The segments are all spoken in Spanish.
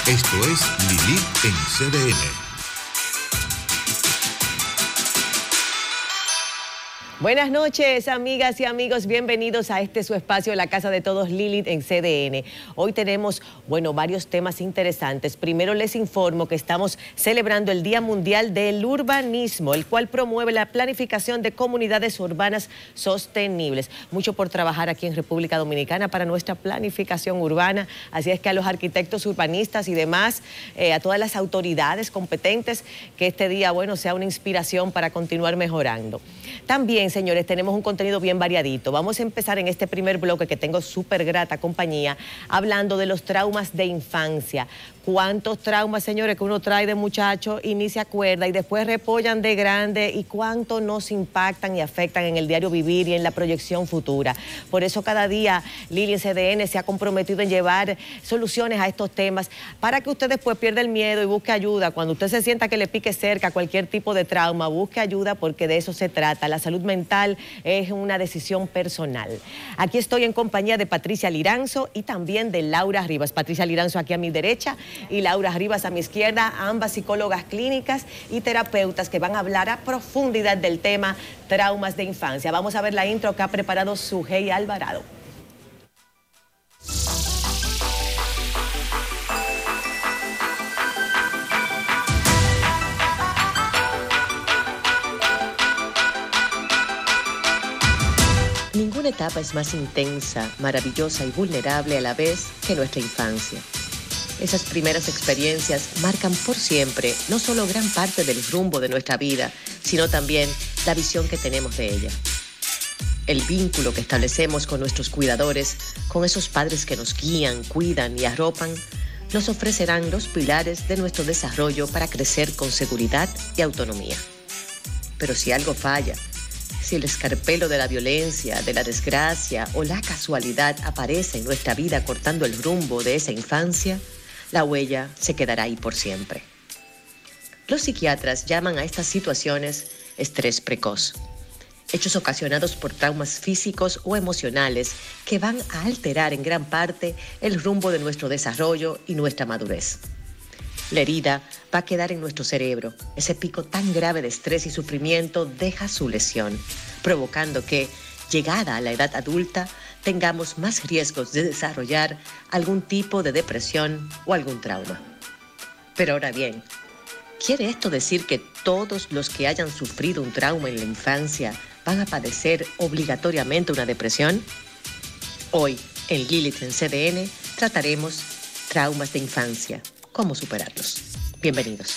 Esto es Lilith en CDN. Buenas noches, amigas y amigos, bienvenidos a su espacio, La Casa de Todos, Lilith en CDN. Hoy tenemos, varios temas interesantes. Primero les informo que estamos celebrando el Día Mundial del Urbanismo, el cual promueve la planificación de comunidades urbanas sostenibles. Mucho por trabajar aquí en República Dominicana para nuestra planificación urbana, así es que a los arquitectos urbanistas y demás, a todas las autoridades competentes, que este día, sea una inspiración para continuar mejorando. También, señores, tenemos un contenido bien variadito. Vamos a empezar en este primer bloque, que tengo súper grata compañía, hablando de los traumas de infancia. ¿Cuántos traumas, señores, que uno trae de muchacho y ni se acuerda y después repollan de grande? ¿Y cuánto nos impactan y afectan en el diario vivir y en la proyección futura? Por eso cada día Lili en CDN se ha comprometido en llevar soluciones a estos temas para que usted después pierda el miedo y busque ayuda. Cuando usted se sienta que le pique cerca cualquier tipo de trauma, busque ayuda, porque de eso se trata. La salud mental es una decisión personal. Aquí estoy en compañía de Patricia Liranzo y también de Laura Rivas. Patricia Liranzo aquí a mi derecha y Laura Rivas a mi izquierda, ambas psicólogas clínicas y terapeutas que van a hablar a profundidad del tema traumas de infancia. Vamos a ver la intro que ha preparado Sujei Alvarado. Ninguna etapa es más intensa, maravillosa y vulnerable a la vez que nuestra infancia. Esas primeras experiencias marcan por siempre no solo gran parte del rumbo de nuestra vida, sino también la visión que tenemos de ella. El vínculo que establecemos con nuestros cuidadores, con esos padres que nos guían, cuidan y arropan, nos ofrecerán los pilares de nuestro desarrollo para crecer con seguridad y autonomía. Pero si algo falla, si el escarpelo de la violencia, de la desgracia o la casualidad aparece en nuestra vida cortando el rumbo de esa infancia, la huella se quedará ahí por siempre. Los psiquiatras llaman a estas situaciones estrés precoz, hechos ocasionados por traumas físicos o emocionales que van a alterar en gran parte el rumbo de nuestro desarrollo y nuestra madurez. La herida va a quedar en nuestro cerebro. Ese pico tan grave de estrés y sufrimiento deja su lesión, provocando que, llegada a la edad adulta, tengamos más riesgos de desarrollar algún tipo de depresión o algún trauma. Pero ahora bien, ¿quiere esto decir que todos los que hayan sufrido un trauma en la infancia van a padecer obligatoriamente una depresión? Hoy, en Lilith en CDN, trataremos traumas de infancia. ¿Cómo superarlos? Bienvenidos.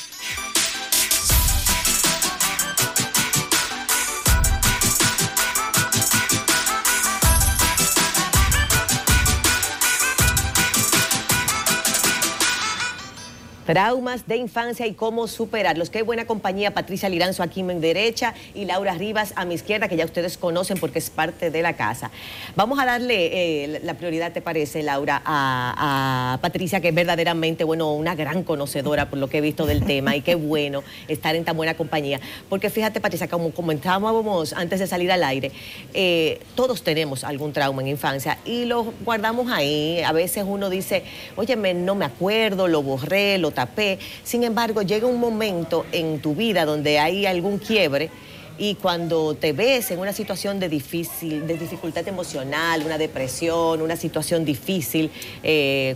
Traumas de infancia y cómo superarlos. Qué buena compañía, Patricia Liranzo aquí a mi derecha y Laura Rivas a mi izquierda, que ya ustedes conocen porque es parte de la casa. Vamos a darle la prioridad, ¿te parece, Laura, a Patricia, que es verdaderamente, una gran conocedora por lo que he visto del tema, y qué bueno estar en tan buena compañía. Porque fíjate, Patricia, como comentábamos antes de salir al aire, todos tenemos algún trauma en infancia y lo guardamos ahí. A veces uno dice, óyeme, no me acuerdo, lo borré, lo tapé. Sin embargo, llega un momento en tu vida donde hay algún quiebre y cuando te ves en una situación de dificultad emocional, una depresión, una situación difícil,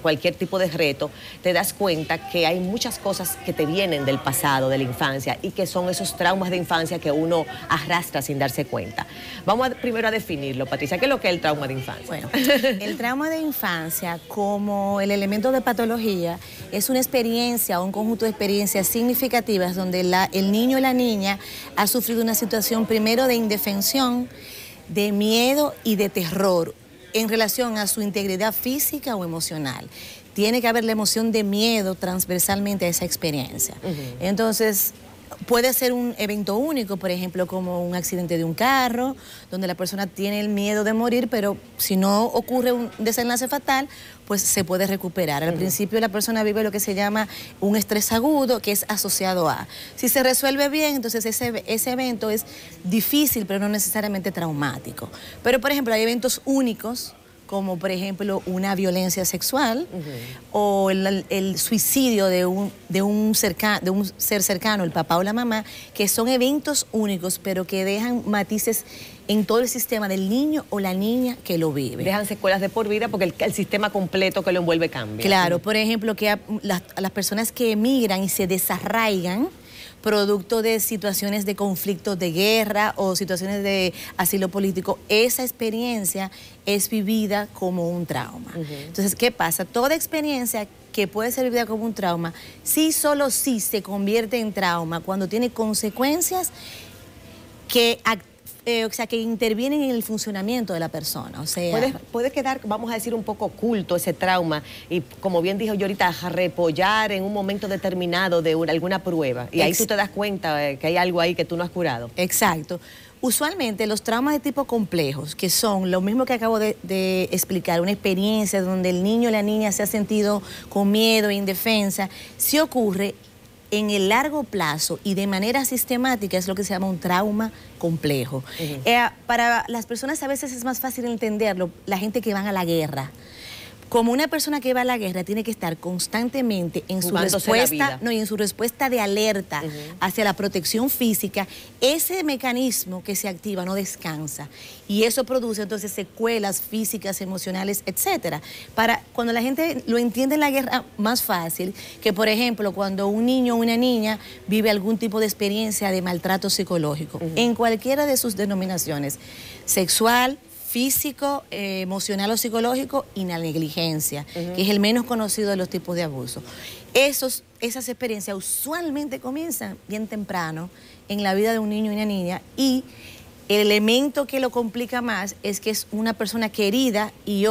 cualquier tipo de reto, te das cuenta que hay muchas cosas que te vienen del pasado, de la infancia, y que son esos traumas de infancia que uno arrastra sin darse cuenta. Vamos primero a definirlo, Patricia. ¿Qué es lo que es el trauma de infancia? Bueno, el trauma de infancia, como el elemento de patología, es una experiencia o un conjunto de experiencias significativas donde el niño o la niña ha sufrido una situación primero de indefensión, de miedo y de terror en relación a su integridad física o emocional. Tiene que haber la emoción de miedo transversalmente a esa experiencia. Entonces, puede ser un evento único, por ejemplo, como un accidente de un carro, donde la persona tiene el miedo de morir, pero si no ocurre un desenlace fatal, pues se puede recuperar. Al principio la persona vive lo que se llama un estrés agudo, que es asociado a. Si se resuelve bien, entonces ese evento es difícil, pero no necesariamente traumático. Pero, por ejemplo, hay eventos únicos, como por ejemplo una violencia sexual o el suicidio de un ser cercano, el papá o la mamá, que son eventos únicos, pero que dejan matices en todo el sistema del niño o la niña que lo vive. Dejan secuelas de por vida porque el sistema completo que lo envuelve cambia. Claro, por ejemplo, que a las personas que emigran y se desarraigan producto de situaciones de conflictos de guerra o situaciones de asilo político, esa experiencia es vivida como un trauma. Entonces, ¿qué pasa? Toda experiencia que puede ser vivida como un trauma, solo se convierte en trauma cuando tiene consecuencias que que intervienen en el funcionamiento de la persona. O sea, puede quedar, vamos a decir, un poco oculto ese trauma y, como bien dijo yo ahorita, repollar en un momento determinado de alguna prueba. Y ahí tú te das cuenta que hay algo ahí que tú no has curado. Exacto. Usualmente los traumas de tipo complejos, que son lo mismo que acabo de explicar, una experiencia donde el niño o la niña se ha sentido con miedo e indefensa, si ocurre en el largo plazo y de manera sistemática, es lo que se llama un trauma complejo. Para las personas a veces es más fácil entenderlo, la gente que van a la guerra. Como una persona que va a la guerra tiene que estar constantemente en su respuesta, en su respuesta de alerta hacia la protección física, ese mecanismo que se activa no descansa y eso produce entonces secuelas físicas, emocionales, etcétera. Cuando la gente lo entiende en la guerra, más fácil que, por ejemplo, cuando un niño o una niña vive algún tipo de experiencia de maltrato psicológico, en cualquiera de sus denominaciones, sexual, físico, emocional o psicológico, y la negligencia, que es el menos conocido de los tipos de abuso. Esas experiencias usualmente comienzan bien temprano en la vida de un niño y una niña, y el elemento que lo complica más es que es una persona querida y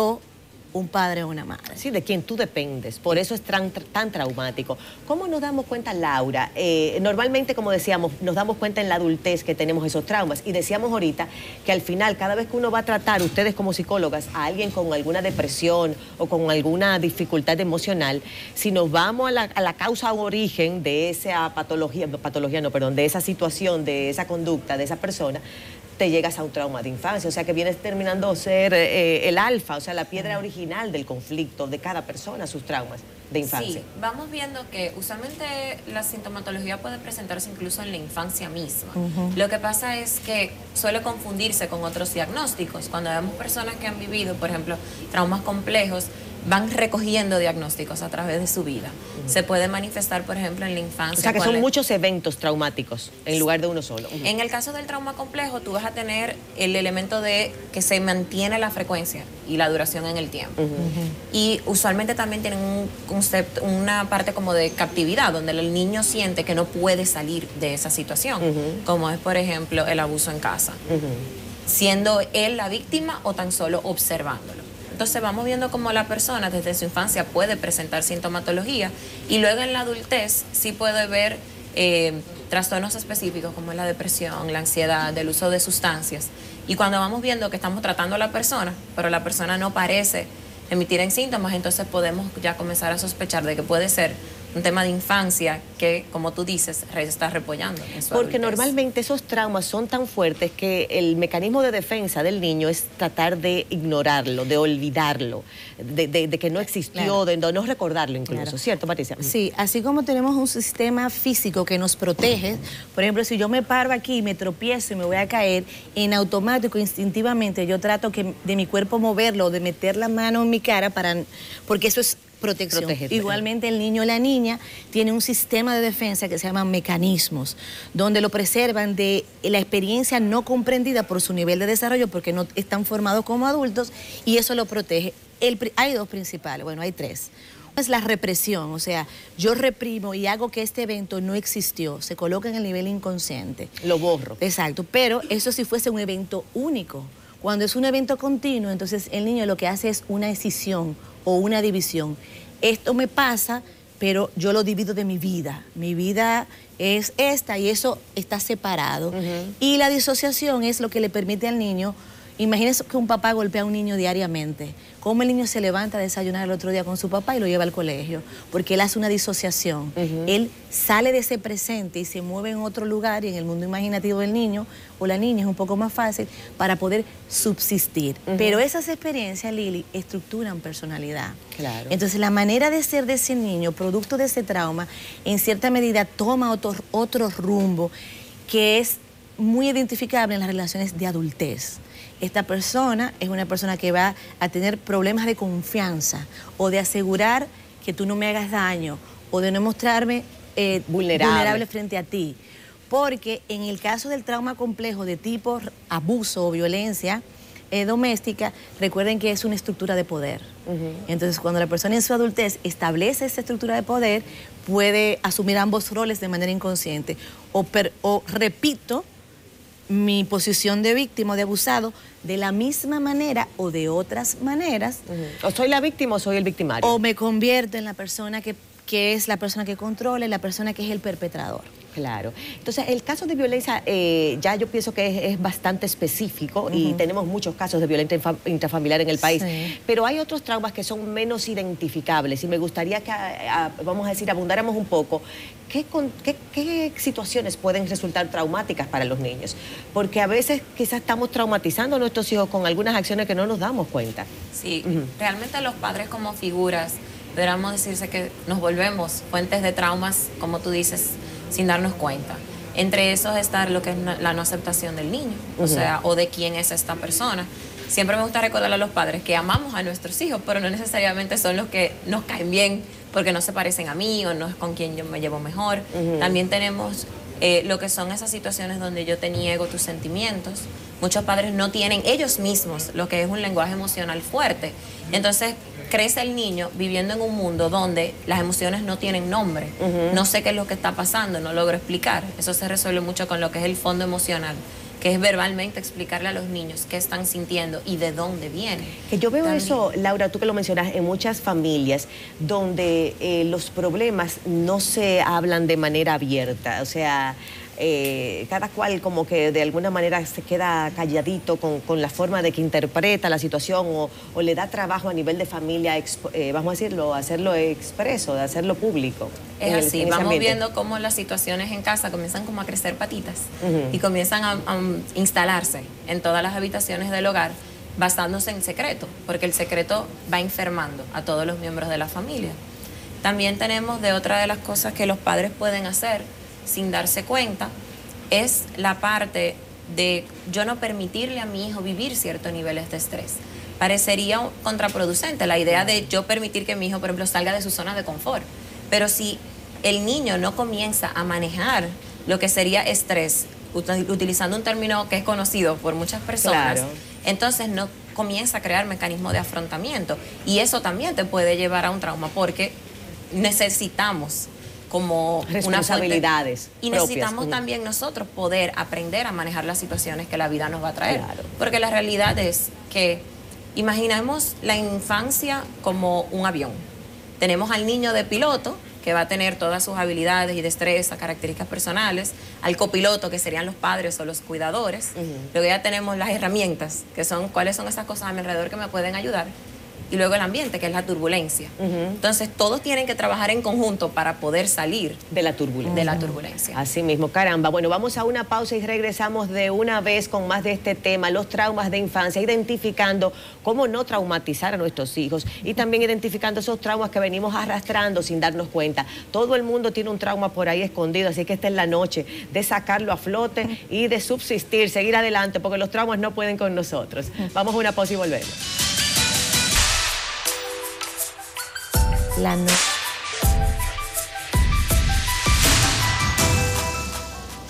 un padre o una madre. Sí, de quien tú dependes, por eso es tan traumático. ¿Cómo nos damos cuenta, Laura? Normalmente, como decíamos, nos damos cuenta en la adultez que tenemos esos traumas, y decíamos ahorita que al final, cada vez que uno va a tratar, ustedes como psicólogas, a alguien con alguna depresión o con alguna dificultad emocional, si nos vamos a la causa o origen de esa de esa situación, de esa conducta, de esa persona, te llegas a un trauma de infancia, o sea que vienes terminando ser el alfa, o sea, la piedra original del conflicto de cada persona, sus traumas de infancia. Sí, vamos viendo que usualmente la sintomatología puede presentarse incluso en la infancia misma. Lo que pasa es que suele confundirse con otros diagnósticos. Cuando vemos personas que han vivido, por ejemplo, traumas complejos, van recogiendo diagnósticos a través de su vida. Se puede manifestar, por ejemplo, en la infancia. O sea, que son muchos eventos traumáticos en lugar de uno solo. En el caso del trauma complejo, tú vas a tener el elemento de que se mantiene la frecuencia y la duración en el tiempo. Y usualmente también tienen un concepto, una parte como de captividad, donde el niño siente que no puede salir de esa situación, como es, por ejemplo, el abuso en casa, siendo él la víctima o tan solo observándolo. Entonces vamos viendo cómo la persona desde su infancia puede presentar sintomatología, y luego en la adultez sí puede ver trastornos específicos como la depresión, la ansiedad, el uso de sustancias. Y cuando vamos viendo que estamos tratando a la persona, pero la persona no parece emitir en síntomas, entonces podemos ya comenzar a sospechar de que puede ser un tema de infancia que, como tú dices, está repollando en su Porque adultez. normalmente esos traumas son tan fuertes que el mecanismo de defensa del niño es tratar de ignorarlo, de olvidarlo, de que no existió, de no recordarlo incluso, ¿cierto, Patricia? Sí, así como tenemos un sistema físico que nos protege, por ejemplo, si yo me paro aquí y me tropiezo y me voy a caer, en automático, instintivamente, yo trato de mi cuerpo moverlo, de meter la mano en mi cara, porque eso es protección. Protegerte. Igualmente el niño o la niña tiene un sistema de defensa que se llaman mecanismos, donde lo preservan de la experiencia no comprendida por su nivel de desarrollo, porque no están formados como adultos, y eso lo protege. Hay dos principales, bueno, hay tres. Es la represión, o sea, yo reprimo y hago que este evento no existió, se coloca en el nivel inconsciente. Lo borro. Exacto, pero eso si fuese un evento único. Cuando es un evento continuo, entonces el niño lo que hace es una escisión o una división. Esto me pasa, pero yo lo divido de mi vida. Mi vida es esta y eso está separado. Y la disociación es lo que le permite al niño Imagínense que un papá golpea a un niño diariamente. ¿Cómo el niño se levanta a desayunar el otro día con su papá y lo lleva al colegio? Porque él hace una disociación. Él sale de ese presente y se mueve en otro lugar, y en el mundo imaginativo del niño o la niña es un poco más fácil para poder subsistir. Pero esas experiencias, Lili, estructuran personalidad. Claro. Entonces, la manera de ser de ese niño, producto de ese trauma, en cierta medida toma otro rumbo que es muy identificable en las relaciones de adultez. Esta persona es una persona que va a tener problemas de confianza o de asegurar que tú no me hagas daño o de no mostrarme vulnerable frente a ti. Porque en el caso del trauma complejo de tipo abuso o violencia doméstica, recuerden que es una estructura de poder. Entonces, cuando la persona en su adultez establece esa estructura de poder, puede asumir ambos roles de manera inconsciente. O repito mi posición de víctima o de abusado de la misma manera o de otras maneras. O soy la víctima o soy el victimario. O me convierto en la persona que es la persona que controla y la persona que es el perpetrador. Claro. Entonces, el caso de violencia ya yo pienso que es bastante específico y tenemos muchos casos de violencia intrafamiliar en el país. Sí. Pero hay otros traumas que son menos identificables y me gustaría que, vamos a decir, abundáramos un poco. ¿Qué situaciones pueden resultar traumáticas para los niños? Porque a veces quizás estamos traumatizando a nuestros hijos con algunas acciones que no nos damos cuenta. Sí, realmente los padres como figuras, deberíamos decirse que nos volvemos fuentes de traumas, como tú dices, sin darnos cuenta. Entre esos está lo que es la no aceptación del niño, o sea, o de quién es esta persona. Siempre me gusta recordarle a los padres que amamos a nuestros hijos, pero no necesariamente son los que nos caen bien porque no se parecen a mí o no es con quien yo me llevo mejor. También tenemos lo que son esas situaciones donde yo te niego tus sentimientos. Muchos padres no tienen ellos mismos lo que es un lenguaje emocional fuerte. Entonces, crece el niño viviendo en un mundo donde las emociones no tienen nombre. No sé qué es lo que está pasando, no logro explicar. Eso se resuelve mucho con lo que es el fondo emocional, que es verbalmente explicarle a los niños qué están sintiendo y de dónde viene. Que yo veo también eso, Laura, tú que lo mencionas, en muchas familias donde los problemas no se hablan de manera abierta. O sea, cada cual como que de alguna manera se queda calladito con la forma de que interpreta la situación o le da trabajo a nivel de familia, vamos a decirlo, hacerlo expreso, de hacerlo público. Es así, vamos viendo cómo las situaciones en casa comienzan como a crecer patitas y comienzan a instalarse en todas las habitaciones del hogar basándose en secreto, porque el secreto va enfermando a todos los miembros de la familia. También tenemos de otra de las cosas que los padres pueden hacer sin darse cuenta, es la parte de yo no permitirle a mi hijo vivir ciertos niveles de estrés. Parecería contraproducente la idea de yo permitir que mi hijo, por ejemplo, salga de su zona de confort. Pero si el niño no comienza a manejar lo que sería estrés, utilizando un término que es conocido por muchas personas, entonces no comienza a crear mecanismos de afrontamiento. Y eso también te puede llevar a un trauma, porque necesitamos como responsabilidades y necesitamos también nosotros poder aprender a manejar las situaciones que la vida nos va a traer. Porque la realidad es que imaginemos la infancia como un avión. Tenemos al niño de piloto, que va a tener todas sus habilidades y destrezas, características personales, al copiloto, que serían los padres o los cuidadores. Luego ya tenemos las herramientas, que son cuáles son esas cosas a mi alrededor que me pueden ayudar. Y luego el ambiente, que es la turbulencia. Entonces, todos tienen que trabajar en conjunto para poder salir de la turbulencia. Así mismo, caramba. Bueno, vamos a una pausa y regresamos de una vez con más de este tema, los traumas de infancia, identificando cómo no traumatizar a nuestros hijos y también identificando esos traumas que venimos arrastrando sin darnos cuenta. Todo el mundo tiene un trauma por ahí escondido, así que esta es la noche de sacarlo a flote y de subsistir, seguir adelante, porque los traumas no pueden con nosotros. Vamos a una pausa y volvemos.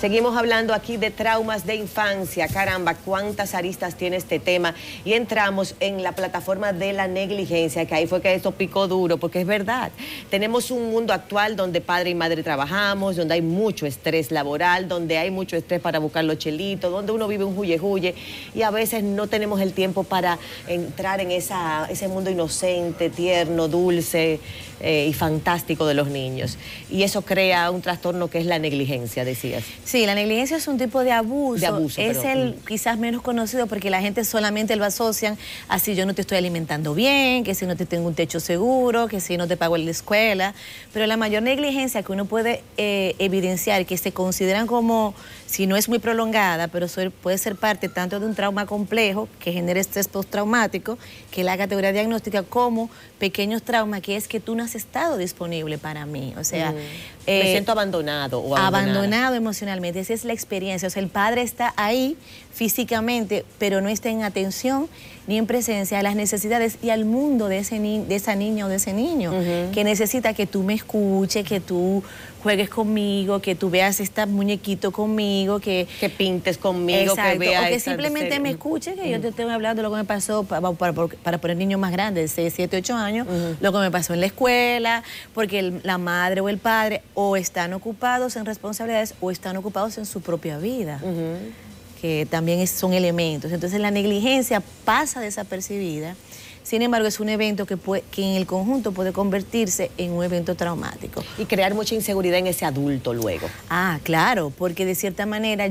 Seguimos hablando aquí de traumas de infancia. Caramba, cuántas aristas tiene este tema. Y entramos en la plataforma de la negligencia, que ahí fue que esto picó duro, porque es verdad. Tenemos un mundo actual donde padre y madre trabajamos, donde hay mucho estrés laboral, donde hay mucho estrés para buscar los chelitos, donde uno vive un huye-huye y a veces no tenemos el tiempo para entrar en ese mundo inocente, tierno, dulce, y fantástico de los niños. Y eso crea un trastorno que es la negligencia, decías. Sí, la negligencia es un tipo de abuso. Es perdón. el quizás menos conocido porque la gente solamente lo asocian a si yo no te estoy alimentando bien, que si no te tengo un techo seguro, que si no te pago en la escuela. Pero la mayor negligencia que uno puede evidenciar, que se consideran como, si no es muy prolongada, pero puede ser parte tanto de un trauma complejo que genera estrés postraumático, que es la categoría diagnóstica, como pequeños traumas, que es que tú no has estado disponible para mí. O sea, me siento abandonado o abandonado emocionalmente. Esa es la experiencia. O sea, el padre está ahí físicamente, pero no está en atención ni en presencia a las necesidades y al mundo de esa niña o de ese niño, que necesita que tú me escuches, que tú juegues conmigo, que tú veas este muñequito conmigo, que pintes conmigo, exacto, que veas... o que simplemente me escuches, que yo te estoy hablando de lo que me pasó para poner niños más grandes, de 6, 7, 8 años, lo que me pasó en la escuela, porque la madre o el padre o están ocupados en responsabilidades o están ocupados en su propia vida. Que también son elementos. Entonces la negligencia pasa desapercibida, sin embargo es un evento que en el conjunto puede convertirse en un evento traumático. Y crear mucha inseguridad en ese adulto luego. Ah, claro, porque de cierta manera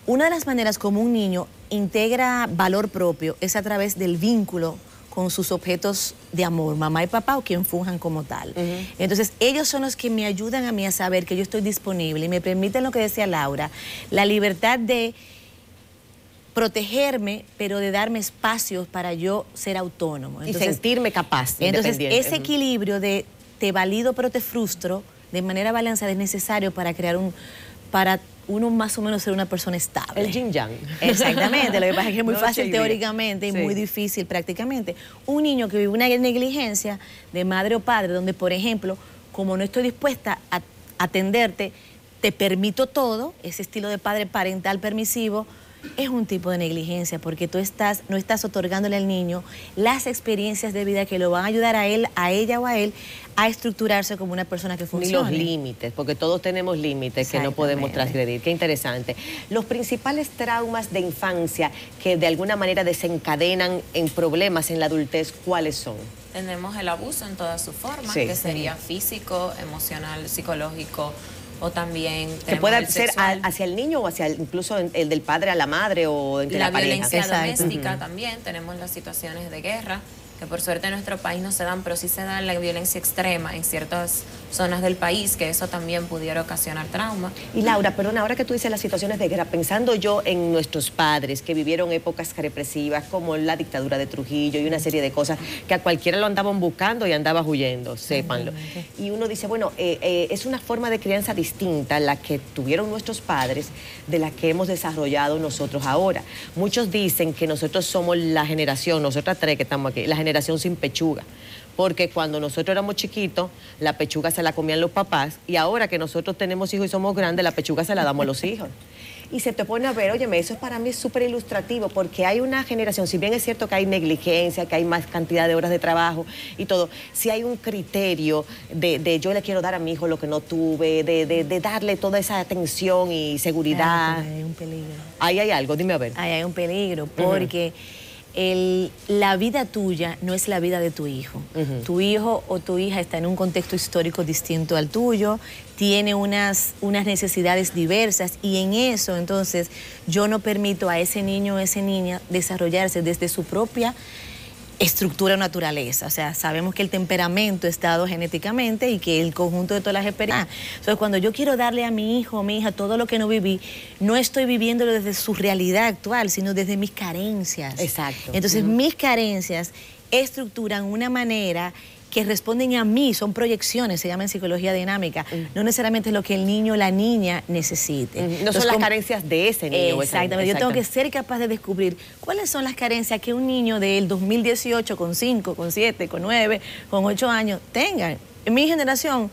una de las maneras como un niño integra valor propio es a través del vínculo con sus objetos de amor, mamá y papá o quien funjan como tal. Entonces ellos son los que me ayudan a mí a saber que yo estoy disponible y me permiten lo que decía Laura, la libertad de protegerme, pero de darme espacios para yo ser autónomo. Entonces, y sentirme capaz, entonces, ese equilibrio de te valido pero te frustro, de manera balanceada, es necesario para crear para uno más o menos ser una persona estable. El yin-yang. Exactamente, lo que pasa es que es muy fácil teóricamente y sí, muy difícil prácticamente. Un niño que vive una negligencia de madre o padre, donde, por ejemplo, como no estoy dispuesta a atenderte, te permito todo, ese estilo de padre parental permisivo, es un tipo de negligencia porque tú no estás otorgándole al niño las experiencias de vida que lo van a ayudar a él, a ella o a él a estructurarse como una persona que funcione. Ni los límites, porque todos tenemos límites que no podemos transgredir. Qué interesante. Los principales traumas de infancia que de alguna manera desencadenan en problemas en la adultez, ¿cuáles son? Tenemos el abuso en todas sus formas, que sería físico, emocional, psicológico, o también que puede ser hacia el niño o hacia incluso el del padre a la madre o entre la pareja. La violencia doméstica también, tenemos las situaciones de guerra, que por suerte en nuestro país no se dan, pero sí se da la violencia extrema en ciertas zonas del país, que eso también pudiera ocasionar trauma. Y Laura, perdona, ahora que tú dices las situaciones de guerra, pensando yo en nuestros padres que vivieron épocas represivas como la dictadura de Trujillo y una serie de cosas que a cualquiera lo andaban buscando y andaba huyendo, sépanlo. Y uno dice, bueno, es una forma de crianza distinta la que tuvieron nuestros padres de la que hemos desarrollado nosotros ahora. Muchos dicen que nosotros somos la generación, nosotras tres que estamos aquí, la generación sin pechuga. Porque cuando nosotros éramos chiquitos, la pechuga se la comían los papás y ahora que nosotros tenemos hijos y somos grandes, la pechuga se la damos a los hijos. Y se te pone a ver, óyeme, eso para mí es súper ilustrativo porque hay una generación, si bien es cierto que hay negligencia, que hay más cantidad de horas de trabajo y todo, si hay un criterio de yo le quiero dar a mi hijo lo que no tuve, de darle toda esa atención y seguridad. Claro, hay un peligro. Ahí hay algo, dime a ver. Ahí hay un peligro porque... la vida tuya no es la vida de tu hijo. Tu hijo o tu hija está en un contexto histórico distinto al tuyo, tiene unas necesidades diversas y en eso entonces yo no permito a ese niño o esa niña desarrollarse desde su propia estructura o naturaleza. O sea, sabemos que el temperamento está dado genéticamente y que el conjunto de todas las experiencias. Entonces, cuando yo quiero darle a mi hijo o mi hija todo lo que no viví, no estoy viviéndolo desde su realidad actual, sino desde mis carencias. Exacto. Entonces, mis carencias estructuran una manera que responden a mí, son proyecciones, se llama en psicología dinámica, no necesariamente lo que el niño o la niña necesite. No Entonces, son las carencias de ese niño. Exactamente, yo tengo que ser capaz de descubrir cuáles son las carencias que un niño del 2018 con 5, con 7, con 9, con 8 años tenga. En mi generación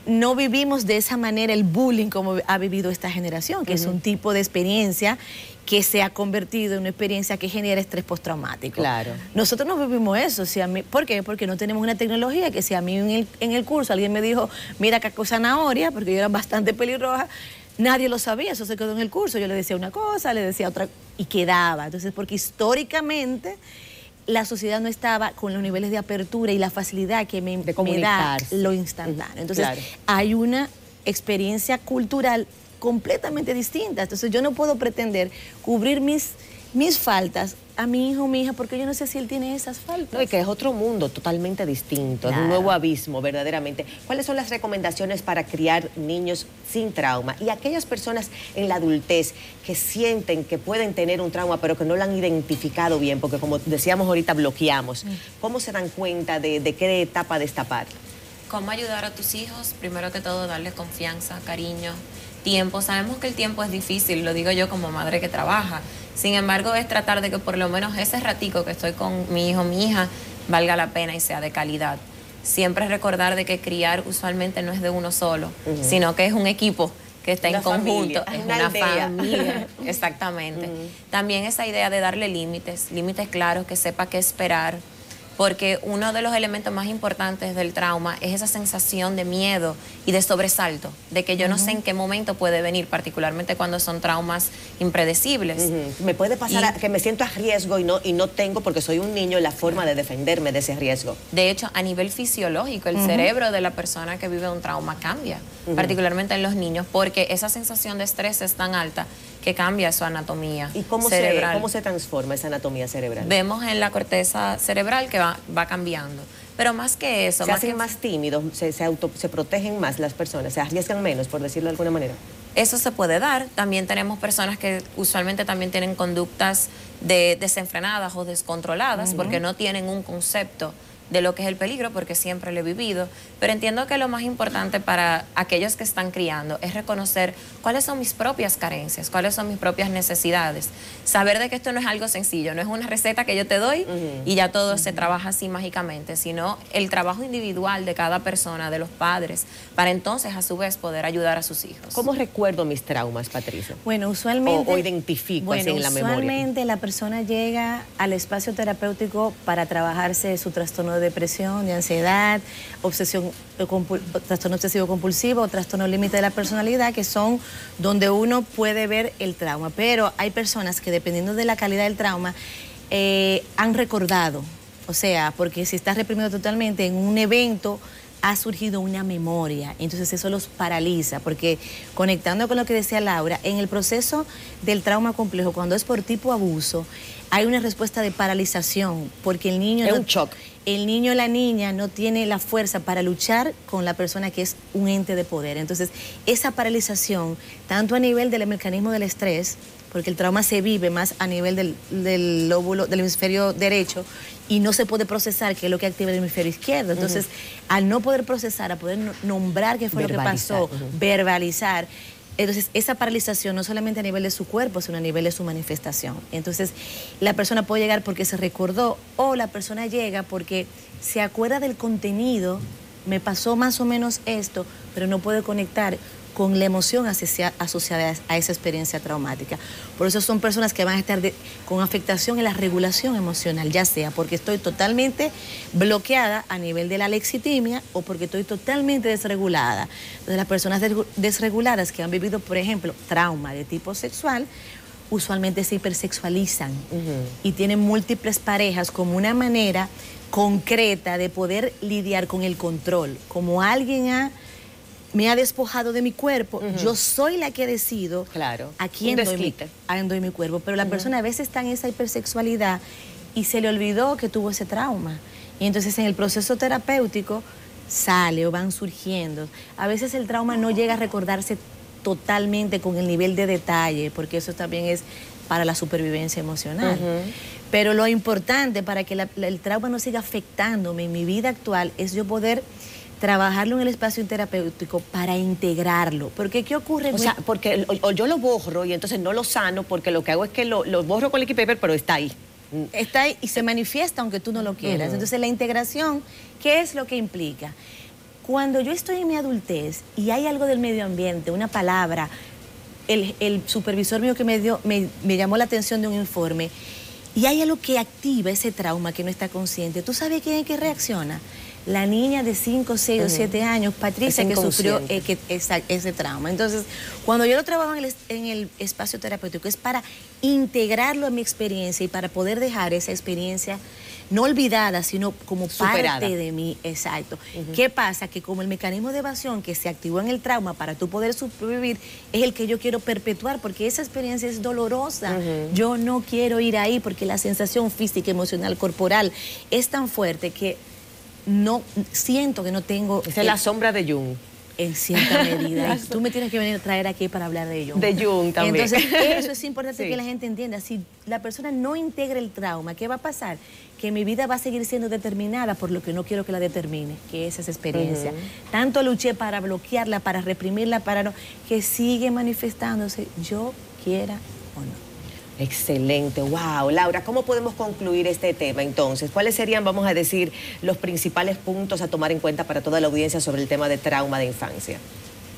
no vivimos de esa manera el bullying como ha vivido esta generación, que es un tipo de experiencia que se ha convertido en una experiencia que genera estrés postraumático. Claro. Nosotros no vivimos eso. Si a mí, ¿por qué? Porque no tenemos una tecnología que si a mí en el curso alguien me dijo, mira caco zanahoria, porque yo era bastante pelirroja, nadie lo sabía, eso se quedó en el curso. Yo le decía una cosa, le decía otra, y quedaba. Entonces, porque históricamente la sociedad no estaba con los niveles de apertura y la facilidad que me da lo instantáneo. Entonces, hay una experiencia cultural completamente distinta. Entonces, yo no puedo pretender cubrir mis faltas a mi hijo o mi hija, porque yo no sé si él tiene esas faltas. No, y que es otro mundo totalmente distinto, es un nuevo abismo, verdaderamente. ¿Cuáles son las recomendaciones para criar niños sin trauma? Y aquellas personas en la adultez que sienten que pueden tener un trauma, pero que no lo han identificado bien, porque como decíamos ahorita, bloqueamos. ¿Cómo se dan cuenta de qué etapa destapar? ¿Cómo ayudar a tus hijos? Primero que todo, darles confianza, cariño, tiempo. Sabemos que el tiempo es difícil, lo digo yo como madre que trabaja. Sin embargo, es tratar de que por lo menos ese ratico que estoy con mi hijo, mi hija, valga la pena y sea de calidad. Siempre recordar de que criar usualmente no es de uno solo, sino que es un equipo que está en conjunto, es una familia. Exactamente. También esa idea de darle límites claros, que sepa qué esperar, porque uno de los elementos más importantes del trauma es esa sensación de miedo y de sobresalto, de que yo no sé en qué momento puede venir, particularmente cuando son traumas impredecibles. Me puede pasar que me siento a riesgo y no tengo, porque soy un niño, la forma de defenderme de ese riesgo. De hecho, a nivel fisiológico, el cerebro de la persona que vive un trauma cambia, particularmente en los niños, porque esa sensación de estrés es tan alta que cambia su anatomía cerebral. ¿Y cómo se transforma esa anatomía cerebral? Vemos en la corteza cerebral que va cambiando. Pero más que eso... Se hacen más tímidos, se protegen más las personas, se arriesgan menos, por decirlo de alguna manera. Eso se puede dar. También tenemos personas que usualmente también tienen conductas desenfrenadas o descontroladas porque no tienen un concepto de lo que es el peligro, porque siempre lo he vivido, pero entiendo que lo más importante para aquellos que están criando es reconocer cuáles son mis propias carencias, cuáles son mis propias necesidades, saber de que esto no es algo sencillo, no es una receta que yo te doy y ya todo se trabaja así mágicamente, sino el trabajo individual de cada persona, de los padres, para entonces a su vez poder ayudar a sus hijos. ¿Cómo recuerdo mis traumas, Patricia? Bueno, usualmente... O identifico así en la memoria. Usualmente la persona llega al espacio terapéutico para trabajarse su trastorno de depresión, de ansiedad, trastorno obsesivo compulsivo o trastorno límite de la personalidad, que son donde uno puede ver el trauma. Pero hay personas que, dependiendo de la calidad del trauma, han recordado. O sea, porque si está reprimido totalmente en un evento, ha surgido una memoria, entonces eso los paraliza, porque conectando con lo que decía Laura, en el proceso del trauma complejo, cuando es por tipo abuso, hay una respuesta de paralización, porque el niño... Es un shock. El niño o la niña no tiene la fuerza para luchar con la persona que es un ente de poder. Entonces, esa paralización, tanto a nivel del mecanismo del estrés, porque el trauma se vive más a nivel del lóbulo, del hemisferio derecho, y no se puede procesar, que es lo que activa el hemisferio izquierdo. Entonces, al no poder procesar, a poder nombrar qué fue lo que pasó, verbalizar, entonces esa paralización no solamente a nivel de su cuerpo, sino a nivel de su manifestación. Entonces, la persona puede llegar porque se recordó, o la persona llega porque se acuerda del contenido, me pasó más o menos esto, pero no puede conectar con la emoción asociada a esa experiencia traumática. Por eso son personas que van a estar con afectación en la regulación emocional, ya sea porque estoy totalmente bloqueada a nivel de la lexitimia o porque estoy totalmente desregulada. Entonces, las personas desreguladas que han vivido, por ejemplo, trauma de tipo sexual, usualmente se hipersexualizan y tienen múltiples parejas como una manera concreta de poder lidiar con el control. Como alguien me ha despojado de mi cuerpo, yo soy la que decido a quién doy mi cuerpo. Pero la persona a veces está en esa hipersexualidad y se le olvidó que tuvo ese trauma. Y entonces en el proceso terapéutico sale o van surgiendo. A veces el trauma no llega a recordarse totalmente con el nivel de detalle, porque eso también es para la supervivencia emocional. Pero lo importante para que el trauma no siga afectándome en mi vida actual es yo poder trabajarlo en el espacio terapéutico para integrarlo. Porque ¿qué ocurre? O sea, porque o yo lo borro y entonces no lo sano, porque lo que hago es que lo borro con el Liquid Paper, pero está ahí. Está ahí y se manifiesta aunque tú no lo quieras. Entonces la integración, ¿qué es lo que implica? Cuando yo estoy en mi adultez y hay algo del medio ambiente, una palabra, el supervisor mío que me llamó la atención de un informe, y hay algo que activa ese trauma que no está consciente, ¿tú sabes quién es que reacciona? La niña de 5, 6 o 7 años, Patricia, que sufrió ese trauma. Entonces, cuando yo lo trabajo en el espacio terapéutico, es para integrarlo a mi experiencia y para poder dejar esa experiencia no olvidada, sino como superada. parte de mí. Exacto. ¿Qué pasa? Que como el mecanismo de evasión que se activó en el trauma para tú poder sobrevivir es el que yo quiero perpetuar, porque esa experiencia es dolorosa. Yo no quiero ir ahí porque la sensación física, emocional, corporal es tan fuerte que no siento que no tengo... Esa es la sombra de Jung. En cierta medida. Y tú me tienes que venir a traer aquí para hablar de Jung. De Jung también. Entonces, eso es importante Sí. que la gente entienda. Si la persona no integra el trauma, ¿qué va a pasar? Que mi vida va a seguir siendo determinada por lo que no quiero que la determine, que es esa experiencia. Tanto luché para bloquearla, para reprimirla, para no... que sigue manifestándose, yo quiera o no. Excelente, wow. Laura, ¿cómo podemos concluir este tema entonces? ¿Cuáles serían, vamos a decir, los principales puntos a tomar en cuenta para toda la audiencia sobre el tema de trauma de infancia?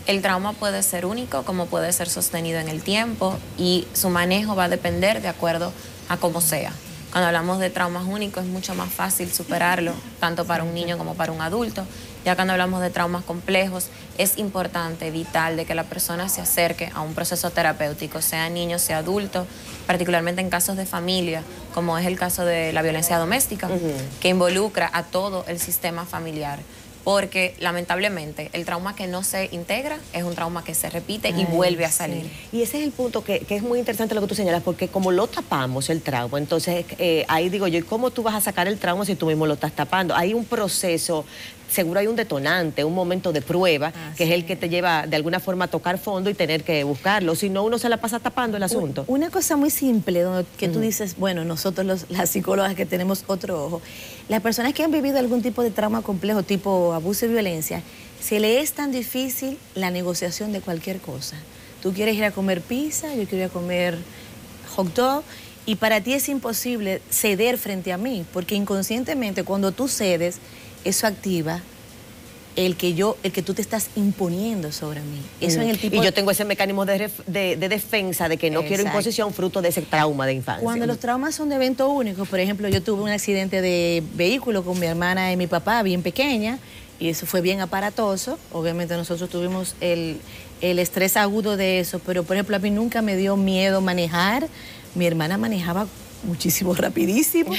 El trauma puede ser único, como puede ser sostenido en el tiempo, y su manejo va a depender de acuerdo a cómo sea. Cuando hablamos de traumas únicos es mucho más fácil superarlo, tanto para un niño como para un adulto. Ya cuando hablamos de traumas complejos, es importante, vital, de que la persona se acerque a un proceso terapéutico, sea niño, sea adulto, particularmente en casos de familia, como es el caso de la violencia doméstica, que involucra a todo el sistema familiar. Porque lamentablemente el trauma que no se integra es un trauma que se repite y vuelve a salir. Sí. Y ese es el punto que es muy interesante lo que tú señalas, porque como lo tapamos el trauma, entonces ahí digo yo, ¿y cómo tú vas a sacar el trauma si tú mismo lo estás tapando? Hay un proceso, seguro hay un detonante, un momento de prueba, que es el que te lleva de alguna forma a tocar fondo y tener que buscarlo, si no uno se la pasa tapando el asunto. Una cosa muy simple, que tú dices, bueno, nosotros las psicólogas que tenemos otro ojo, las personas que han vivido algún tipo de trauma complejo, tipo abuso y violencia, se le es tan difícil la negociación de cualquier cosa. Tú quieres ir a comer pizza, yo quiero ir a comer hot dog, y para ti es imposible ceder frente a mí, porque inconscientemente cuando tú cedes, eso activa el que tú te estás imponiendo sobre mí. Eso en el tipo y yo tengo ese mecanismo de defensa de que no quiero imposición fruto de ese trauma de infancia. Cuando los traumas son de evento único, por ejemplo, yo tuve un accidente de vehículo con mi hermana y mi papá bien pequeña, y eso fue bien aparatoso. Obviamente nosotros tuvimos el estrés agudo de eso, pero por ejemplo a mí nunca me dio miedo manejar. Mi hermana manejaba muchísimo, rapidísimo.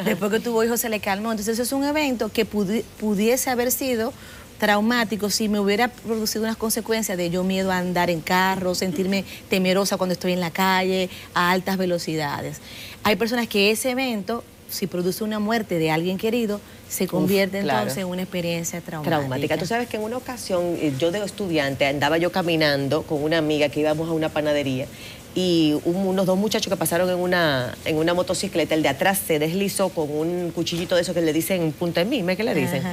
Después que tuvo hijos se le calmó. Entonces eso es un evento que pudiese haber sido traumático si me hubiera producido unas consecuencias de yo miedo a andar en carro, sentirme temerosa cuando estoy en la calle a altas velocidades. Hay personas que ese evento, si produce una muerte de alguien querido, se convierte entonces en una experiencia traumática. Tú sabes que en una ocasión, yo de estudiante, andaba yo caminando con una amiga que íbamos a una panadería y unos dos muchachos que pasaron en una motocicleta, el de atrás se deslizó con un cuchillito de eso que le dicen punta en mí, ¿qué le dicen?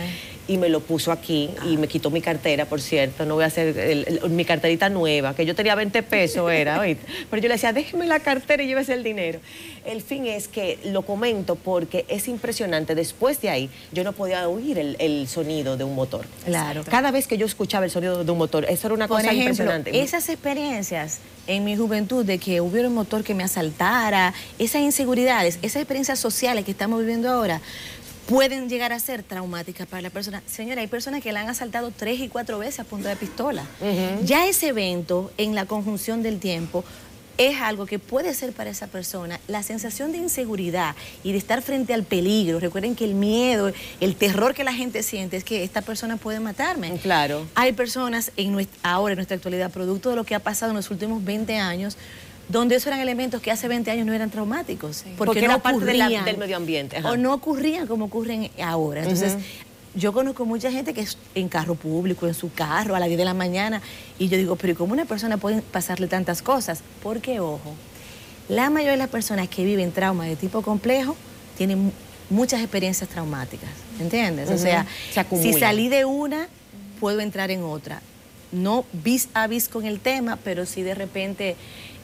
Y me lo puso aquí y me quitó mi cartera, por cierto, no voy a hacer mi carterita nueva, que yo tenía 20 pesos era, ¿oíste? Pero yo le decía, déjeme la cartera y llévese el dinero. El fin es que lo comento porque es impresionante, después de ahí yo no podía oír el sonido de un motor. Claro. Cada vez que yo escuchaba el sonido de un motor, eso era una cosa impresionante. Esas experiencias en mi juventud de que hubiera un motor que me asaltara, esas inseguridades, esas experiencias sociales que estamos viviendo ahora, pueden llegar a ser traumáticas para la persona. Señora, hay personas que la han asaltado 3 y 4 veces a punta de pistola. Ya ese evento, en la conjunción del tiempo, es algo que puede ser para esa persona la sensación de inseguridad y de estar frente al peligro. Recuerden que el miedo, el terror que la gente siente es que esta persona puede matarme. Claro. Hay personas ahora en nuestra actualidad, producto de lo que ha pasado en los últimos 20 años, donde esos eran elementos que hace 20 años no eran traumáticos. Porque no era parte ocurrían, del medio ambiente. O no ocurrían como ocurren ahora. Entonces, yo conozco mucha gente que es en carro público, en su carro, a las 10 de la mañana, y yo digo, pero ¿cómo una persona puede pasarle tantas cosas? Porque, ojo, la mayoría de las personas que viven traumas de tipo complejo tienen muchas experiencias traumáticas, ¿entiendes? O sea, si salí de una, puedo entrar en otra. No vis a vis con el tema, pero si de repente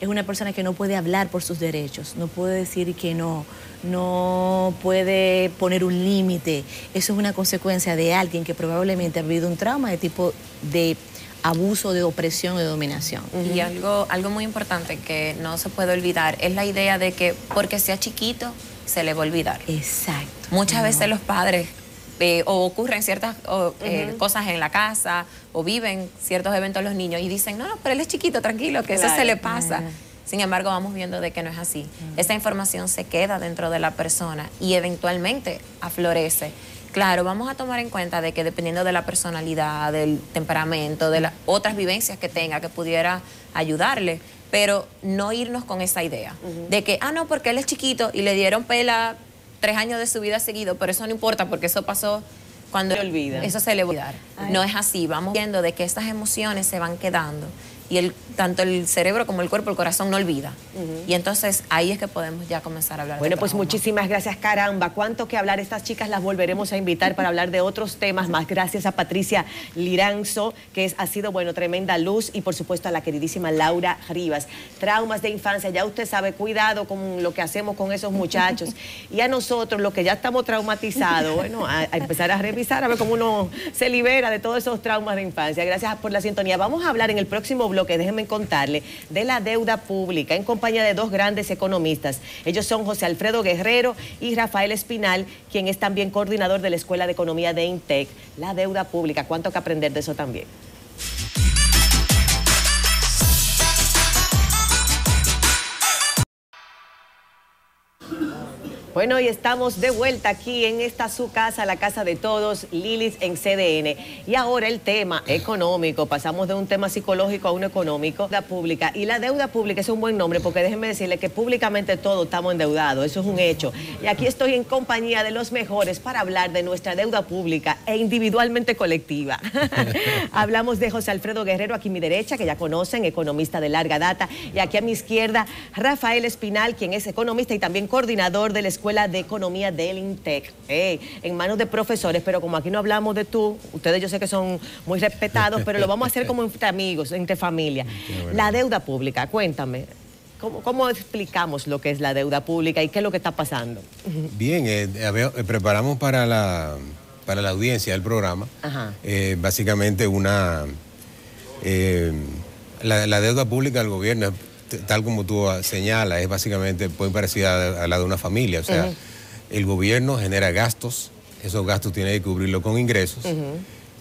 es una persona que no puede hablar por sus derechos, no puede decir que no puede poner un límite. Eso es una consecuencia de alguien que probablemente ha vivido un trauma de tipo de abuso, de opresión o de dominación. Y algo muy importante que no se puede olvidar es la idea de que porque sea chiquito se le va a olvidar. Exacto. Muchas veces los padres o ocurren ciertas cosas en la casa o viven ciertos eventos los niños y dicen, no, pero él es chiquito, tranquilo, que eso se le pasa. Sin embargo, vamos viendo de que no es así. Esta información se queda dentro de la persona y eventualmente aflorece. Claro, vamos a tomar en cuenta de que dependiendo de la personalidad, del temperamento, de las otras vivencias que tenga, que pudiera ayudarle, pero no irnos con esa idea de que, no, porque él es chiquito y le dieron pela 3 años de su vida seguido, pero eso no importa porque eso pasó cuando se olvida. Eso se le va a olvidar. No es así, vamos viendo de que estas emociones se van quedando y tanto el cerebro como el cuerpo, el corazón no olvida. Y entonces ahí es que podemos ya comenzar a hablar. Bueno, pues muchísimas gracias, caramba. Cuánto que hablar. Estas chicas las volveremos a invitar para hablar de otros temas más. Gracias a Patricia Liranzo, que ha sido, bueno, tremenda luz, y por supuesto a la queridísima Laura Rivas. Traumas de infancia, ya usted sabe, cuidado con lo que hacemos con esos muchachos. Y a nosotros, los que ya estamos traumatizados, bueno, a empezar a revisar, a ver cómo uno se libera de todos esos traumas de infancia. Gracias por la sintonía. Vamos a hablar en el próximo bloque, déjenme contarle, de la deuda pública en compañía de 2 grandes economistas. Ellos son José Alfredo Guerrero y Rafael Espinal, quien es también coordinador de la Escuela de Economía de INTEC. La deuda pública, cuánto que aprender de eso también. Bueno, y estamos de vuelta aquí en esta su casa, la casa de todos, Lilis en CDN. Y ahora el tema económico, pasamos de un tema psicológico a uno económico, la pública. Y la deuda pública es un buen nombre, porque déjenme decirle que públicamente todos estamos endeudados, eso es un hecho. Y aquí estoy en compañía de los mejores para hablar de nuestra deuda pública e individualmente colectiva. Hablamos de José Alfredo Guerrero, aquí a mi derecha, que ya conocen, economista de larga data. Y aquí a mi izquierda, Rafael Espinal, quien es economista y también coordinador de la Escuela de Economía del INTEC, en manos de profesores, pero como aquí no hablamos de tú, ustedes yo sé que son muy respetados, pero lo vamos a hacer como entre amigos, entre familia. La deuda pública, cuéntame, ¿cómo explicamos lo que es la deuda pública y qué es lo que está pasando? Bien, preparamos para la audiencia del programa, básicamente la deuda pública del gobierno, tal como tú señalas, es básicamente muy parecida a la de una familia. O sea, el gobierno genera gastos, esos gastos tiene que cubrirlo con ingresos,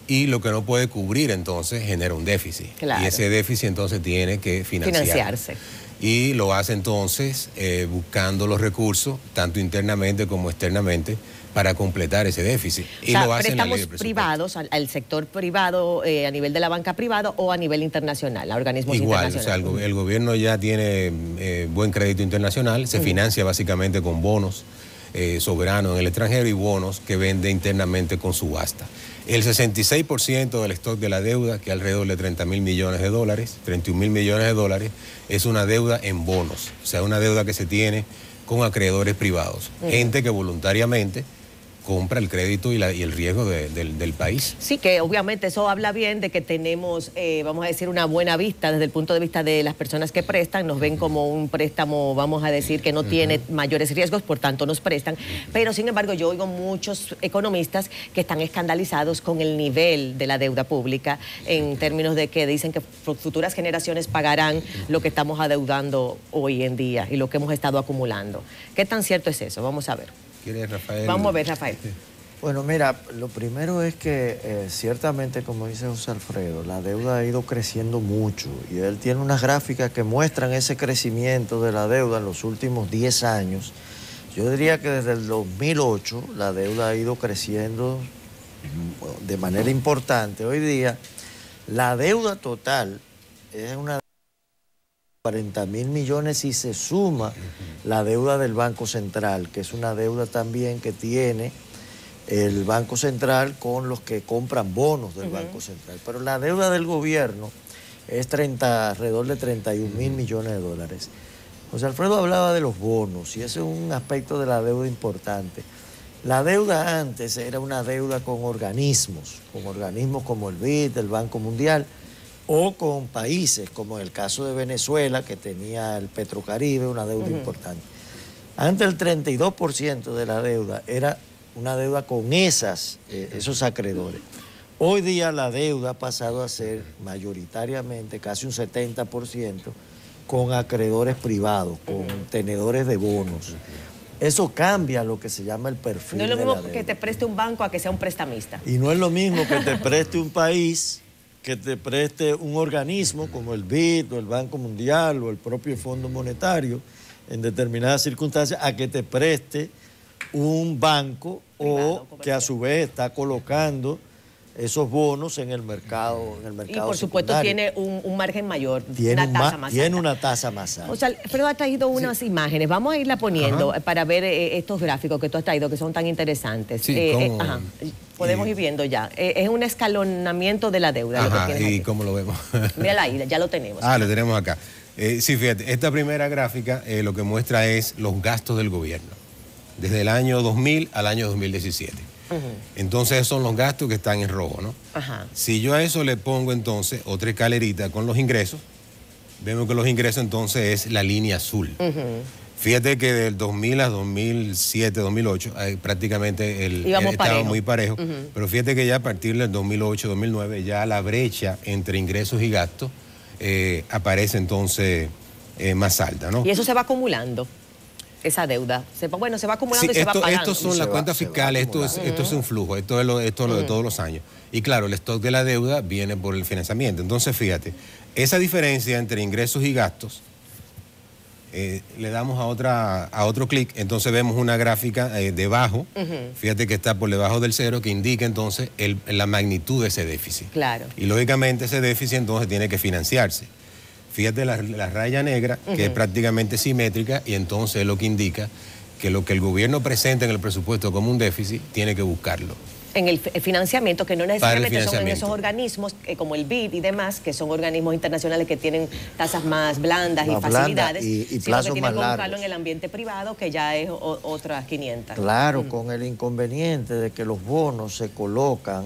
y lo que no puede cubrir entonces genera un déficit. Claro. Y ese déficit entonces tiene que financiarse. Y lo hace entonces buscando los recursos, tanto internamente como externamente, para completar ese déficit. Y lo hacen préstamos privados, al sector privado, a nivel de la banca privada o a nivel internacional, a organismos internacionales. O sea, el gobierno ya tiene buen crédito internacional, se financia básicamente con bonos soberanos en el extranjero y bonos que vende internamente con subasta. El 66% del stock de la deuda, que es alrededor de 30.000 millones de dólares, 31.000 millones de dólares, es una deuda en bonos, o sea, una deuda que se tiene con acreedores privados, gente que voluntariamente compra el crédito y el riesgo del país. Sí, que obviamente eso habla bien de que tenemos, vamos a decir, una buena vista desde el punto de vista de las personas que prestan, nos ven como un préstamo, vamos a decir, que no tiene mayores riesgos, por tanto nos prestan, pero sin embargo yo oigo muchos economistas que están escandalizados con el nivel de la deuda pública, en términos de que dicen que futuras generaciones pagarán lo que estamos adeudando hoy en día y lo que hemos estado acumulando. ¿Qué tan cierto es eso? Vamos a ver. ¿Quieres, Rafael? Vamos a ver, Rafael. Bueno, mira, lo primero es que ciertamente, como dice José Alfredo, la deuda ha ido creciendo mucho y él tiene unas gráficas que muestran ese crecimiento de la deuda en los últimos 10 años. Yo diría que desde el 2008 la deuda ha ido creciendo de manera importante. Hoy día la deuda total es una 40.000 millones si se suma la deuda del Banco Central, que es una deuda también que tiene el Banco Central con los que compran bonos del Banco Central. Pero la deuda del gobierno es alrededor de 31.000 millones de dólares. José Alfredo hablaba de los bonos y ese es un aspecto de la deuda importante. La deuda antes era una deuda con organismos como el BID, el Banco Mundial, o con países, como el caso de Venezuela, que tenía el Petrocaribe, una deuda importante. Antes el 32% de la deuda era una deuda con esos acreedores. Hoy día la deuda ha pasado a ser mayoritariamente, casi un 70%, con acreedores privados, con tenedores de bonos. Eso cambia lo que se llama el perfil de la deuda. No es lo mismo que te preste un banco a que sea un prestamista. Y no es lo mismo que te preste un país que te preste un organismo como el BID o el Banco Mundial o el propio Fondo Monetario en determinadas circunstancias a que te preste un banco o que a su vez está colocando esos bonos en el mercado, y por supuesto secundario. tiene un margen mayor, Tiene una tasa más alta. alta. O sea, Alfredo ha traído unas imágenes, vamos a irla poniendo para ver estos gráficos que tú has traído que son tan interesantes. Sí, podemos ir viendo ya. Es un escalonamiento de la deuda. Ajá, lo que tienes ¿y aquí. cómo lo vemos? Mírala ahí, ya lo tenemos. Lo tenemos acá. Sí, fíjate, esta primera gráfica lo que muestra es los gastos del gobierno, desde el año 2000 al año 2017. Entonces esos son los gastos que están en rojo, ¿no? Si yo a eso le pongo entonces otra escalerita con los ingresos, vemos que los ingresos entonces es la línea azul. Fíjate que del 2000 a 2007, 2008, prácticamente estaba muy parejo, pero fíjate que ya a partir del 2008, 2009, ya la brecha entre ingresos y gastos aparece entonces más alta, ¿no? Y eso se va acumulando. Esa deuda. Se va acumulando y se va pagando. Estos son las cuentas fiscales, esto es un flujo, esto es lo de todos los años. Y claro, el stock de la deuda viene por el financiamiento. Entonces, fíjate, esa diferencia entre ingresos y gastos, le damos a otro clic, entonces vemos una gráfica debajo, fíjate que está por debajo del cero, que indica entonces la magnitud de ese déficit. Claro. Y lógicamente ese déficit entonces tiene que financiarse. Fíjate la raya negra, que es prácticamente simétrica, y entonces es lo que indica que lo que el gobierno presenta en el presupuesto como un déficit, tiene que buscarlo. En el financiamiento, que no necesariamente son en esos organismos como el BID y demás, que son organismos internacionales que tienen tasas más blandas y facilidades, y sino plazos que tienen más que buscarlo largos. en el ambiente privado, que ya es otras 500. Claro, con el inconveniente de que los bonos se colocan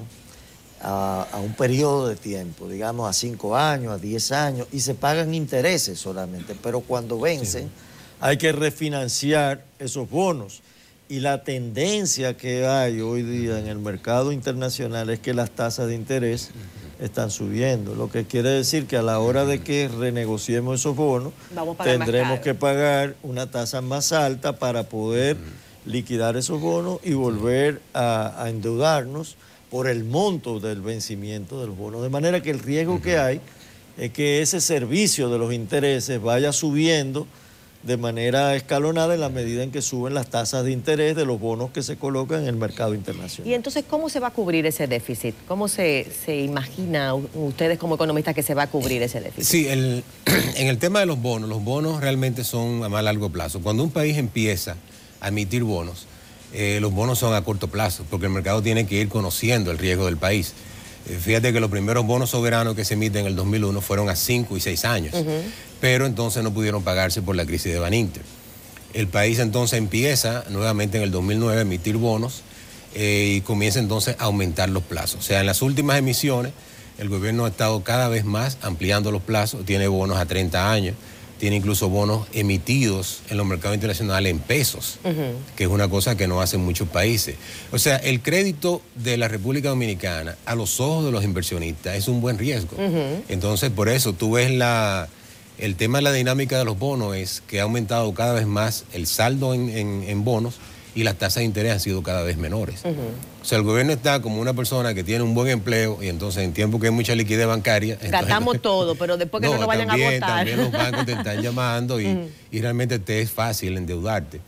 a un periodo de tiempo, digamos a 5 años, a 10 años, y se pagan intereses solamente, pero cuando vencen hay que refinanciar esos bonos. Y la tendencia que hay hoy día en el mercado internacional es que las tasas de interés están subiendo, lo que quiere decir que a la hora de que renegociemos esos bonos, tendremos que pagar una tasa más alta para poder liquidar esos bonos y volver a endeudarnos por el monto del vencimiento del bono. De manera que el riesgo que hay es que ese servicio de los intereses vaya subiendo de manera escalonada en la medida en que suben las tasas de interés de los bonos que se colocan en el mercado internacional. Y entonces, ¿cómo se va a cubrir ese déficit? ¿Cómo se imagina ustedes como economistas que se va a cubrir ese déficit? Sí, en el tema de los bonos realmente son a más largo plazo. Cuando un país empieza a emitir bonos, los bonos son a corto plazo, porque el mercado tiene que ir conociendo el riesgo del país. Fíjate que los primeros bonos soberanos que se emiten en el 2001 fueron a 5 y 6 años, pero entonces no pudieron pagarse por la crisis de Baninter. El país entonces empieza nuevamente en el 2009 a emitir bonos y comienza entonces a aumentar los plazos. O sea, en las últimas emisiones el gobierno ha estado cada vez más ampliando los plazos, tiene bonos a 30 años, tiene incluso bonos emitidos en los mercados internacionales en pesos, que es una cosa que no hacen muchos países. O sea, el crédito de la República Dominicana a los ojos de los inversionistas es un buen riesgo. Entonces, por eso tú ves el tema de la dinámica de los bonos es que ha aumentado cada vez más el saldo en bonos y las tasas de interés han sido cada vez menores. O sea, el gobierno está como una persona que tiene un buen empleo y entonces en tiempo que hay mucha liquidez bancaria... Gastamos todo, pero después que no nos vayan a votar. También los bancos te están llamando y realmente te es fácil endeudarte.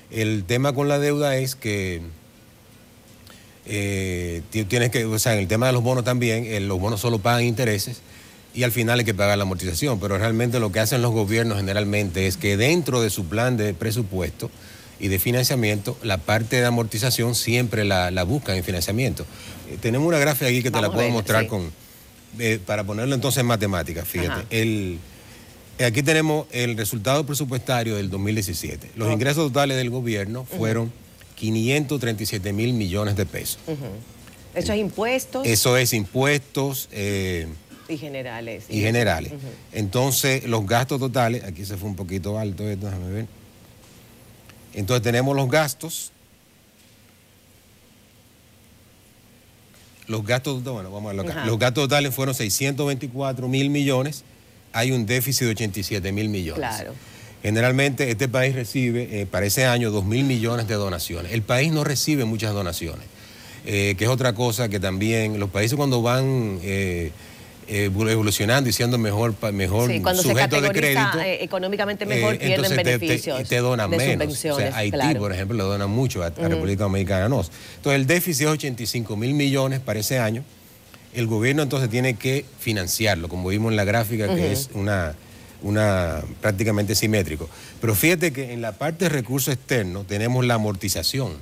El tema con la deuda es que tienes que, o sea, en el tema de los bonos también, los bonos solo pagan intereses y al final hay que pagar la amortización, pero realmente lo que hacen los gobiernos generalmente es que dentro de su plan de presupuesto y de financiamiento, la parte de amortización siempre la buscan en financiamiento. Tenemos una gráfica aquí que te la puedo mostrar para ponerlo entonces en matemáticas, fíjate. Aquí tenemos el resultado presupuestario del 2017. Los ingresos totales del gobierno fueron 537 mil millones de pesos. ¿Eso es impuestos? Eso es impuestos. Y generales. Y generales. Entonces, los gastos totales, aquí se fue un poquito alto esto, déjame ver. Entonces tenemos los gastos. Los gastos, bueno, vamos a verlo acá. Los gastos totales fueron 624 mil millones. Hay un déficit de 87 mil millones. Claro. Generalmente este país recibe para ese año 2 mil millones de donaciones. El país no recibe muchas donaciones, que es otra cosa que también los países cuando van evolucionando y siendo mejor cuando sujeto se de crédito, económicamente mejor, pierden beneficios te donan de menos. subvenciones. O sea, Haití, por ejemplo, le donan mucho, a República Dominicana no. Entonces, el déficit es 85.000 millones para ese año. El gobierno entonces tiene que financiarlo, como vimos en la gráfica, que es prácticamente simétrico. Pero fíjate que en la parte de recursos externos tenemos la amortización.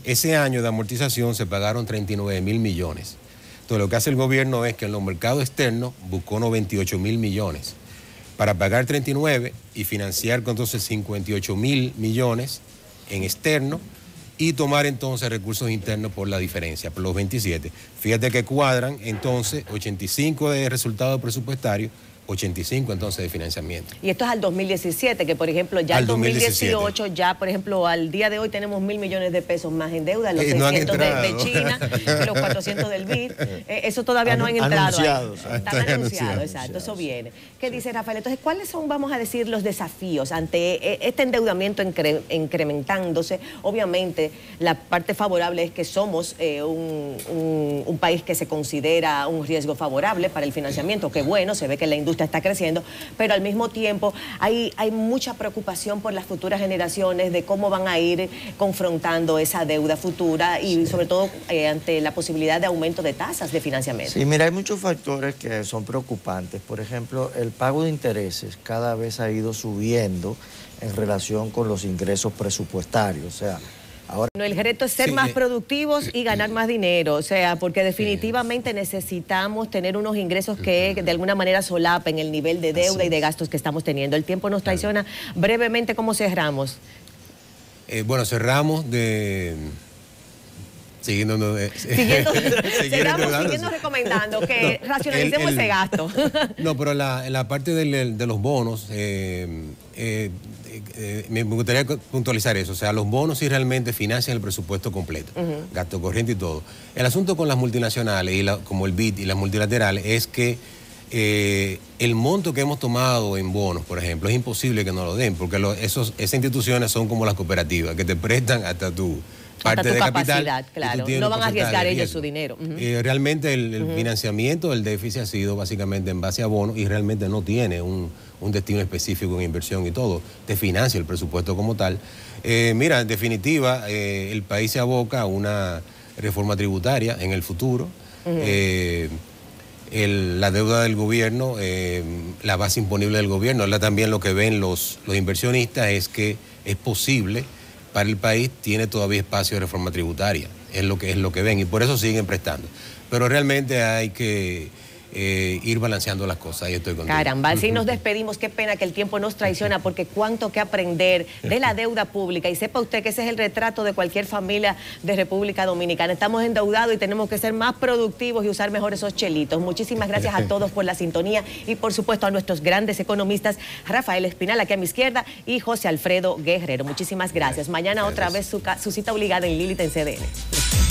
Ese año de amortización se pagaron 39.000 millones. Entonces lo que hace el gobierno es que en los mercados externos buscó 98.000 millones para pagar 39 y financiar con entonces 58.000 millones en externo y tomar entonces recursos internos por la diferencia, por los 27. Fíjate que cuadran entonces 85 de resultado presupuestario, 85 entonces de financiamiento. Y esto es al 2017, que por ejemplo ya al 2018, ya por ejemplo al día de hoy tenemos 1.000 millones de pesos más en deuda, los 600 de China, los 400 del BID, eso todavía no han entrado. Están anunciados, exacto, eso viene. ¿Qué dice Rafael? Entonces, ¿cuáles son, vamos a decir, los desafíos ante este endeudamiento incrementándose? Obviamente, la parte favorable es que somos un país que se considera un riesgo favorable para el financiamiento, que bueno, se ve que la industria está creciendo, pero al mismo tiempo hay mucha preocupación por las futuras generaciones de cómo van a ir confrontando esa deuda futura y sobre todo ante la posibilidad de aumento de tasas de financiamiento. Sí, mira, hay muchos factores que son preocupantes. Por ejemplo, el pago de intereses cada vez ha ido subiendo en relación con los ingresos presupuestarios. O sea, ahora... El reto es ser más productivos y ganar más dinero, o sea, porque definitivamente necesitamos tener unos ingresos que de alguna manera solapen el nivel de deuda y de gastos que estamos teniendo. El tiempo nos traiciona. Brevemente, ¿cómo cerramos? Bueno, cerramos siguiendo recomendando que racionalicemos ese gasto. No, pero la parte de los bonos, me gustaría puntualizar eso. O sea, los bonos sí realmente financian el presupuesto completo, gasto corriente y todo. El asunto con las multinacionales, como el BID y las multilaterales, es que el monto que hemos tomado en bonos, por ejemplo, es imposible que nos lo den, porque esas instituciones son como las cooperativas, que te prestan hasta tu parte de capital, claro. No van a arriesgar ellos su dinero. Realmente el financiamiento del déficit ha sido básicamente en base a bonos y realmente no tiene un destino específico en inversión y todo. Te financia el presupuesto como tal. Mira, en definitiva, el país se aboca a una reforma tributaria en el futuro. La deuda del gobierno, la base imponible del gobierno, también lo que ven los inversionistas es que es posible para el país, tiene todavía espacio de reforma tributaria, es lo que ven y por eso siguen prestando. Pero realmente hay que ir balanceando las cosas. Ahí estoy contigo. Caramba, así nos despedimos. Qué pena que el tiempo nos traiciona porque cuánto que aprender de la deuda pública. Y sepa usted que ese es el retrato de cualquier familia de República Dominicana. Estamos endeudados y tenemos que ser más productivos y usar mejor esos chelitos. Muchísimas gracias a todos por la sintonía y por supuesto a nuestros grandes economistas, Rafael Espinal aquí a mi izquierda y José Alfredo Guerrero. Muchísimas gracias. Mañana otra vez su cita obligada en Lilith en CDN.